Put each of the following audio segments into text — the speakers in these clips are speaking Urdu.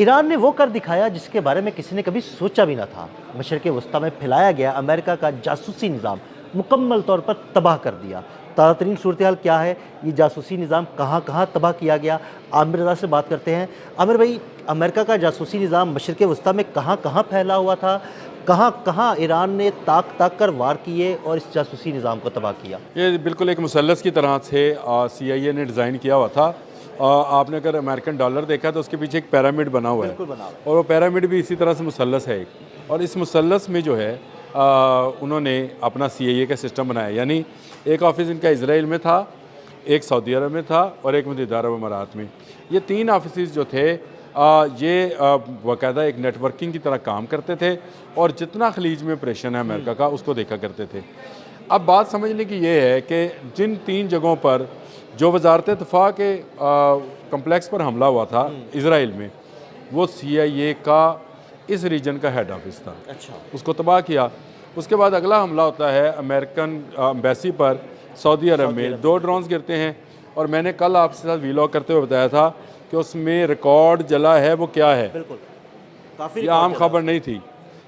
ایران نے وہ کر دکھایا جس کے بارے میں کسی نے کبھی سوچا بھی نہ تھا۔ مشرق وسطیٰ میں پھیلایا گیا امریکہ کا جاسوسی نظام مکمل طور پر تباہ کر دیا۔ تازہ ترین صورتحال کیا ہے، یہ جاسوسی نظام کہاں کہاں تباہ کیا گیا؟ عامر رضا سے بات کرتے ہیں۔ عامر بھائی، امریکہ کا جاسوسی نظام مشرق وسطیٰ میں کہاں کہاں پھیلا ہوا تھا؟ کہاں کہاں ایران نے تاک تاک کر وار کیے اور اس جاسوسی نظام کو تباہ کیا؟ یہ بالکل ایک مثلث کی طرح سے سی آئی اے نے ڈیزائن کیا ہوا تھا۔ آپ نے اگر امریکن ڈالر دیکھا تو اس کے پیچھے ایک پیرامڈ بنا ہوا ہے، اور وہ پیرامڈ بھی اسی طرح سے مثلث ہے ایک، اور اس مثلث میں جو ہے انہوں نے اپنا سی آئی اے کا سسٹم بنایا، یعنی ایک آفس ان کا اسرائیل میں تھا، ایک سعودی عرب میں تھا، اور ایک متحدہ عرب امارات میں۔ یہ تین آفسز جو تھے یہ باقاعدہ ایک نیٹ ورکنگ کی طرح کام کرتے تھے، اور جتنا خلیج میں آپریشن ہے امریکہ کا اس کو دیکھا کرتے تھے۔ اب بات سمجھنے کی یہ ہے کہ جن تین جگہوں پر جو وزارت دفاع کے کمپلیکس پر حملہ ہوا تھا اسرائیل میں، وہ سی آئی اے کا اس ریجن کا ہیڈ آفس تھا، اس کو تباہ کیا۔ اس کے بعد اگلا حملہ ہوتا ہے امریکن ایمبیسی پر سعودی عرب میں، 2 ڈرونز گرتے ہیں، اور میں نے کل آپ کے ساتھ ویلاگ کرتے ہوئے بتایا تھا کہ اس میں ریکارڈ جلا ہے، وہ کیا ہے؟ یہ عام خبر نہیں تھی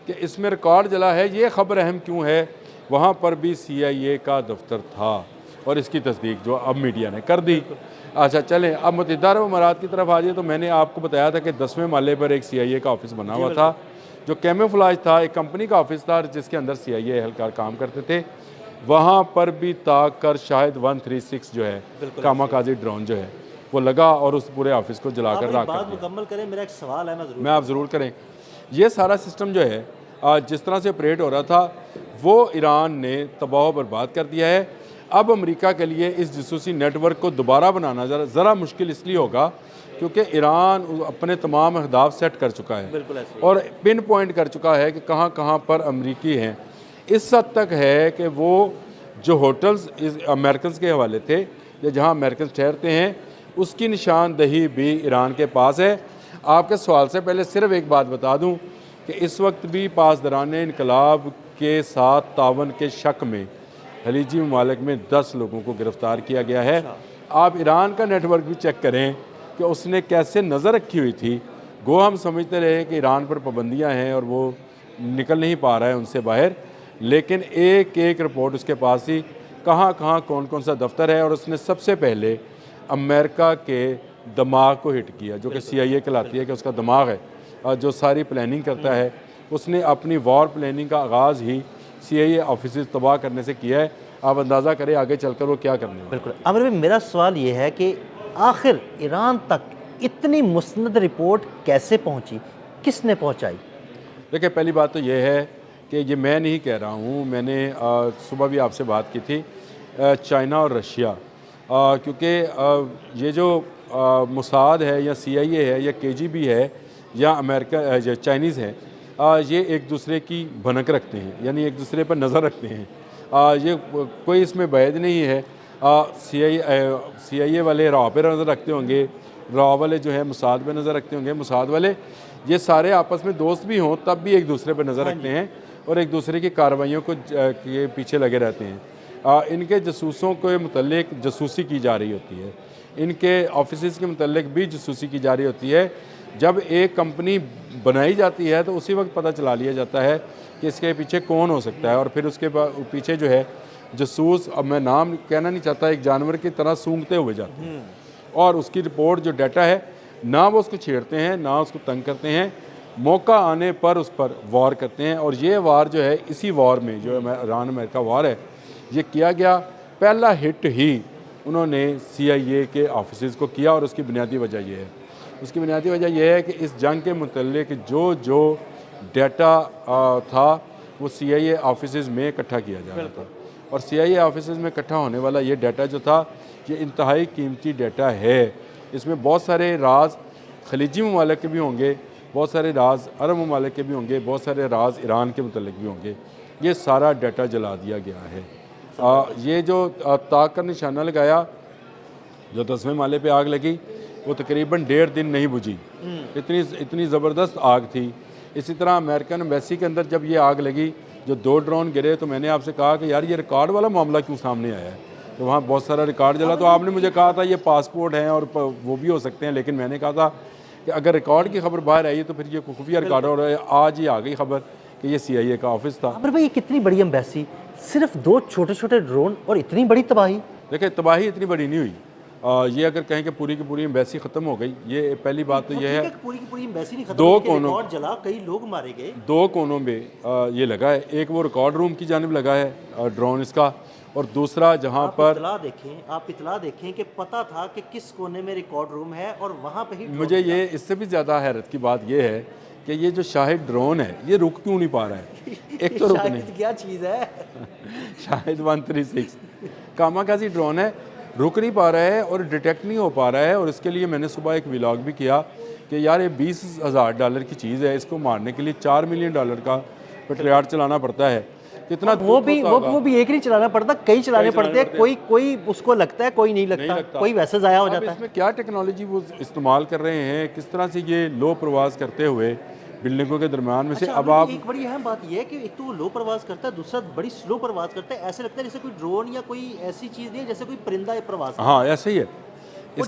کہ اس میں ریکارڈ جلا ہے۔ یہ خبر اہم کیوں ہے؟ وہاں پر بھی سی آئی اے کا دفتر تھا، اور اس کی تصدیق جو اب میڈیا نے کر دی۔ اچھا چلیں اب متحدہ عرب امارات کی طرف آ جائے، تو میں نے آپ کو بتایا تھا کہ 10ویں مالے پر ایک سی آئی اے کا آفس بنا ہوا تھا، جو کیموفلاج تھا، ایک کمپنی کا آفس تھا جس کے اندر سی آئی اے اہلکار کام کرتے تھے۔ وہاں پر بھی تاک کر شاہد 136 جو ہے کاماکازی ڈرون جو ہے وہ لگا، اور اس پورے آفس کو جلا کر راکھ کر دیا۔ مکمل کریں، میرا ایک سوال ہے، میں آپ ضرور کریں۔ یہ سارا سسٹم جو ہے جس طرح سے آپریٹ ہو رہا تھا وہ ایران نے تباہ و برباد کر دیا ہے۔ اب امریکہ کے لیے اس جاسوسی نیٹ ورک کو دوبارہ بنانا ذرا مشکل اس لیے ہوگا کیونکہ ایران اپنے تمام اہداف سیٹ کر چکا ہے اور پن پوائنٹ کر چکا ہے کہ کہاں کہاں پر امریکی ہیں۔ اس حد تک ہے کہ وہ جو ہوٹلز امریکنز کے حوالے تھے یا جہاں امریکنز ٹھہرتے ہیں اس کی نشاندہی بھی ایران کے پاس ہے۔ آپ کے سوال سے پہلے صرف ایک بات بتا دوں کہ اس وقت بھی پاسداران انقلاب کے ساتھ تعاون کے شک میں خلیجی ممالک میں 10 لوگوں کو گرفتار کیا گیا ہے۔ آپ ایران کا نیٹ ورک بھی چیک کریں کہ اس نے کیسے نظر رکھی ہوئی تھی۔ گو ہم سمجھتے رہے کہ ایران پر پابندیاں ہیں اور وہ نکل نہیں پا رہا ہے ان سے باہر، لیکن ایک ایک رپورٹ اس کے پاس ہی کہاں کہاں کون کون سا دفتر ہے، اور اس نے سب سے پہلے امریکہ کے دماغ کو ہٹ کیا، جو کہ سی آئی اے کہلاتی ہے کہ اس کا دماغ ہے جو ساری پلاننگ کرتا ہے۔ اس نے اپنی وار پلاننگ کا آغاز ہی سی آئی اے آفیسز تباہ کرنے سے کیا ہے۔ آپ اندازہ کریں آگے چل کر وہ کیا کرنے والا ہے۔ بالکل عامر بھائی، میرا سوال یہ ہے کہ آخر ایران تک اتنی مستند رپورٹ کیسے پہنچی، کس نے پہنچائی؟ دیکھیں پہلی بات تو یہ ہے کہ یہ میں نہیں کہہ رہا ہوں، میں نے صبح بھی آپ سے بات کی تھی، چائنا اور رشیا، کیونکہ یہ جو موساد ہے یا سی آئی اے ہے یا کے جی بی ہے یا امریکہ چائنیز ہے، یہ ایک دوسرے کی بھنک رکھتے ہیں، یعنی ایک دوسرے پر نظر رکھتے ہیں۔ یہ کوئی اس میں بعید نہیں ہے۔ سی آئی اے والے راؤ پہ نظر رکھتے ہوں گے، راؤ والے جو ہے موساد پہ نظر رکھتے ہوں گے، موساد والے یہ سارے آپس میں دوست بھی ہوں تب بھی ایک دوسرے پہ نظر رکھتے ہیں اور ایک دوسرے کی کارروائیوں کو کے پیچھے لگے رہتے ہیں۔ ان کے جاسوسوں کے متعلق جاسوسی کی جا رہی ہوتی ہے، ان کے آفیسز کے متعلق بھی جاسوسی کی جا رہی ہوتی ہے۔ جب ایک کمپنی بنائی جاتی ہے تو اسی وقت پتہ چلا لیا جاتا ہے کہ اس کے پیچھے کون ہو سکتا ہے، اور پھر اس کے پیچھے جو ہے جاسوس، اب میں نام کہنا نہیں چاہتا، ایک جانور کی طرح سونگھتے ہوئے جاتے ہیں، اور اس کی رپورٹ جو ڈیٹا ہے نہ وہ اس کو چھیڑتے ہیں نہ اس کو تنگ کرتے ہیں، موقع آنے پر اس پر وار کرتے ہیں۔ اور یہ وار جو ہے اسی وار میں جو ایران امریکہ وار ہے یہ کیا گیا، پہلا ہٹ ہی انہوں نے سی آئی اے کے آفیسز کو کیا، اور اس کی بنیادی وجہ یہ ہے، اس کی بنیادی وجہ یہ ہے کہ اس جنگ کے متعلق جو ڈیٹا تھا وہ سی آئی اے آفیسز میں اکٹھا کیا جا رہا تھا، اور سی آئی اے آفیسز میں اکٹھا ہونے والا یہ ڈیٹا جو تھا یہ انتہائی قیمتی ڈیٹا ہے۔ اس میں بہت سارے راز خلیجی ممالک کے بھی ہوں گے، بہت سارے راز عرب ممالک کے بھی ہوں گے، بہت سارے راز ایران کے متعلق بھی ہوں گے۔ یہ سارا ڈیٹا جلا دیا گیا ہے۔ یہ جو تاک کا نشانہ لگایا، جو 10ویں مالے پہ آگ لگی، وہ تقریباً 1.5 دن نہیں بجھی، اتنی زبردست آگ تھی۔ اسی طرح امریکن ایمبیسی کے اندر جب یہ آگ لگی، جو 2 ڈرون گرے، تو میں نے آپ سے کہا کہ یار یہ ریکارڈ والا معاملہ کیوں سامنے آیا ہے، تو وہاں بہت سارا ریکارڈ جلا، تو آپ نے مجھے کہا تھا یہ پاسپورٹ ہیں اور وہ بھی ہو سکتے ہیں، لیکن میں نے کہا تھا کہ اگر ریکارڈ کی خبر باہر آئی ہے تو پھر یہ خفیہ ریکارڈ ہو رہا ہے. آج ہی آ گئی خبر کہ یہ CIA کا آفس تھا. عامر بھائی یہ کتنی بڑی ایمبیسی, صرف 2 چھوٹے چھوٹے ڈرون اور اتنی بڑی تباہی. دیکھیں تباہی اتنی بڑی نہیں ہوئی. یہ اگر کہیں کہ پوری کی پوری ایمبیسی ختم ہو گئی, یہ پہلی بات تو یہ ہے. پوری کی پوری ایمبیسی نہیں ختم دو ہوئی, کونوں ریکارڈ جلا, کئی لوگ مارے گئے. 2 کونوں میں یہ لگا ہے. ایک وہ ریکارڈ روم کی جانب لگا ہے ڈرون اس کا, اور دوسرا جہاں پر آپ اطلاع دیکھیں کہ پتہ تھا کہ کس کونے میں ریکارڈ روم ہے اور وہاں پہ ہی. مجھے یہ اس سے بھی زیادہ حیرت کی بات یہ ہے کہ یہ جو شاہد ڈرون ہے یہ رک کیوں نہیں پا رہا ہے. ایک تو رک نہیں, کیا چیز ہے شاہد 136 کاماکازی ڈرون ہے, رک نہیں پا رہا ہے اور ڈیٹیکٹ نہیں ہو پا رہا ہے. اور اس کے لیے میں نے صبح ایک ولاگ بھی کیا کہ یار یہ $20,000 کی چیز ہے, اس کو مارنے کے لیے $4 ملین کا پیٹریاٹ چلانا پڑتا ہے. کتنا وہ بھی ایک نہیں چلانا پڑتا, کئی چلانے پڑتے ہیں. کوئی اس کو لگتا ہے, کوئی نہیں لگتا, کوئی ویسے ضائع ہو جاتا ہے. اس میں کیا ٹیکنالوجی وہ استعمال کر رہے ہیں, کس طرح سے یہ لو پرواز کرتے ہوئے بلڈنگوں کے درمیان میں سے. اب آپ ایک بڑی اہم بات یہ ہے کہ ایک تو وہ لو پرواز کرتا ہے, دوسرا بڑی سلو پرواز کرتا ہے. ایسے لگتا ہے جیسے کوئی ڈرون یا کوئی ایسی چیز نہیں ہے جیسے کوئی پرندہ پرواز. ہاں ایسے ہی ہے. اس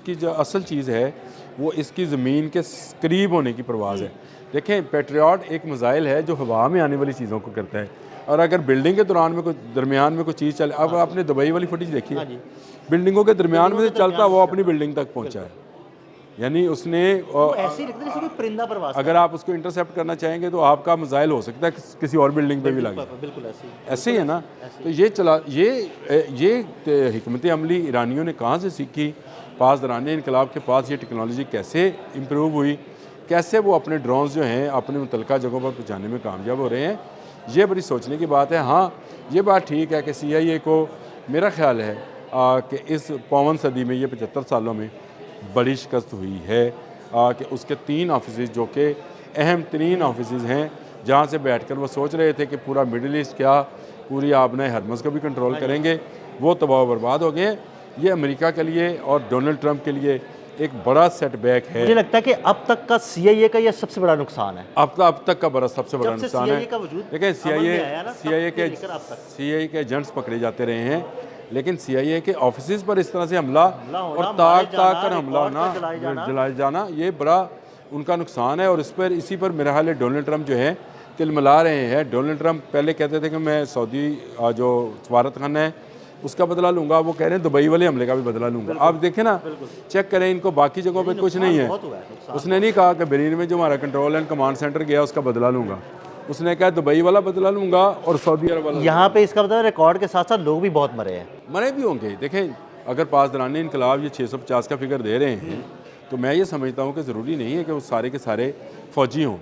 کی جو اصل چیز ہے وہ اس کی زمین کے قریب ہونے کی پرواز ہے. دیکھیں پیٹریاٹ ایک میزائل ہے جو ہوا میں آنے والی چیزوں کو کرتا ہے, اور اگر بلڈنگ کے دوران میں کوئی درمیان میں کوئی چیز چلے. اب آپ نے دبئی والی فوٹیج دیکھی ہے, بلڈنگوں کے درمیان میں سے چلتا وہ اپنی بلڈنگ تک پہنچا ہے. یعنی اس نے پرندہ پرواز, اگر آپ اس کو انٹرسیپٹ کرنا چاہیں گے تو آپ کا میزائل ہو سکتا ہے کسی اور بلڈنگ پہ بھی لگے. بالکل ایسے ہی ہے نا. تو یہ حکمت عملی ایرانیوں نے کہاں سے سیکھی, پاسداران انقلاب کے پاس یہ ٹیکنالوجی کیسے امپروو ہوئی, کیسے وہ اپنے ڈرونز جو ہیں اپنے متعلقہ جگہوں پر پہنچانے میں کامیاب ہو رہے ہیں. یہ بڑی سوچنے کی بات ہے. ہاں یہ بات ٹھیک ہے کہ CIA کو میرا خیال ہے کہ اس 52 صدی میں, یہ 75 سالوں میں بڑی شکست ہوئی ہے کہ اس کے 3 آفیسز جو کہ اہم ترین آفیسز ہیں, جہاں سے بیٹھ کر وہ سوچ رہے تھے کہ پورا مڈل ایسٹ کیا پوری آبنائے ہرمز کو بھی کنٹرول کریں گے, وہ تباہ و برباد ہو گئے. یہ امریکہ کے لیے اور ڈونلڈ ٹرمپ کے لیے ایک بڑا سیٹ بیک ہے. مجھے لگتا ہے کہ اب تک کا CIA کا یہ سب سے بڑا نقصان ہے. اب تک کا بڑا سب سے بڑا نقصان ہے. دیکھیں CIA کے ایجنٹس پکڑے جاتے رہے ہیں, لیکن CIA کے آفیسز پر اس طرح سے حملہ اور تاک کر حملہ ہونا, جلائے جانا, یہ بڑا ان کا نقصان ہے. اور اسی پر میرا حال ہے ڈونلڈ ٹرمپ جو ہے تل ملا رہے ہیں. ڈونلڈ ٹرمپ پہلے کہتے تھے کہ میں سعودی جو سفارت خانہ ہے اس کا بدلہ لوں گا, وہ کہہ رہے ہیں دبئی والے حملے کا بھی بدلہ لوں گا. آپ دیکھیں نا, چیک کریں ان کو, باقی جگہوں پہ کچھ نہیں ہے. اس نے نہیں کہا کہ برین میں جو ہمارا کنٹرول اینڈ کمانڈ سینٹر گیا اس کا بدلہ لوں گا, اس نے کہا دبئی والا بدلہ لوں گا اور سعودی عرب والا. یہاں پہ اس کا مطلب ریکارڈ کے ساتھ ساتھ لوگ بھی بہت مرے ہیں. مرے بھی ہوں گے. دیکھیں اگر پاسداران انقلاب یہ 650 کا فگر دے رہے ہیں تو میں یہ سمجھتا ہوں کہ ضروری نہیں ہے کہ وہ سارے کے سارے فوجی ہوں.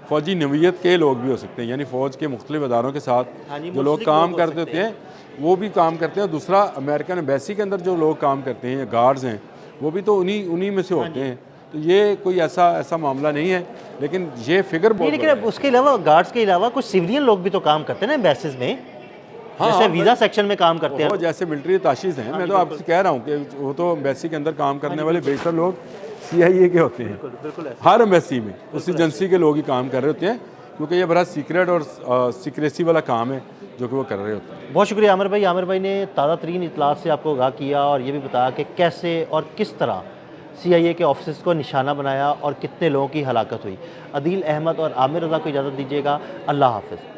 فوجی نوعیت کے لوگ بھی ہو سکتے ہیں, یعنی فوج کے مختلف اداروں کے ساتھ جو لوگ کام کرتے ہوتے ہیں وہ بھی کام کرتے ہیں. اور دوسرا امریکن ایمبیسی کے اندر جو لوگ کام کرتے ہیں یا گارڈز ہیں وہ بھی تو انہی میں سے ہوتے ہیں. تو یہ کوئی ایسا معاملہ نہیں ہے, لیکن یہ فگر بہت. لیکن اس کے علاوہ گارڈز کے علاوہ کچھ سویلین لوگ بھی تو کام کرتے ہیں نا ایمبیسیز میں, جیسے ویزا سیکشن میں کام کرتے ہیں, وہ جیسے ملٹری اتاشیز ہیں. میں تو آپ سے کہہ رہا ہوں کہ وہ تو ایمبیسی کے اندر کام کرنے والے بیشتر لوگ CIA کے ہوتے ہیں. ہر ایمبیسی میں اس ایجنسی کے لوگ ہی کام کر رہے ہوتے ہیں, کیونکہ یہ بڑا سیکریٹ اور سیکریسی والا کام ہے جو کہ وہ کر رہے ہوتے ہیں. بہت شکریہ عامر بھائی. عامر بھائی نے تازہ ترین اطلاعات سے آپ کو آگاہ کیا اور یہ بھی بتایا کہ کیسے اور کس طرح CIA کے آفیسز کو نشانہ بنایا اور کتنے لوگوں کی ہلاکت ہوئی. عدیل احمد اور عامر رضا کو اجازت دیجیے گا. اللہ حافظ.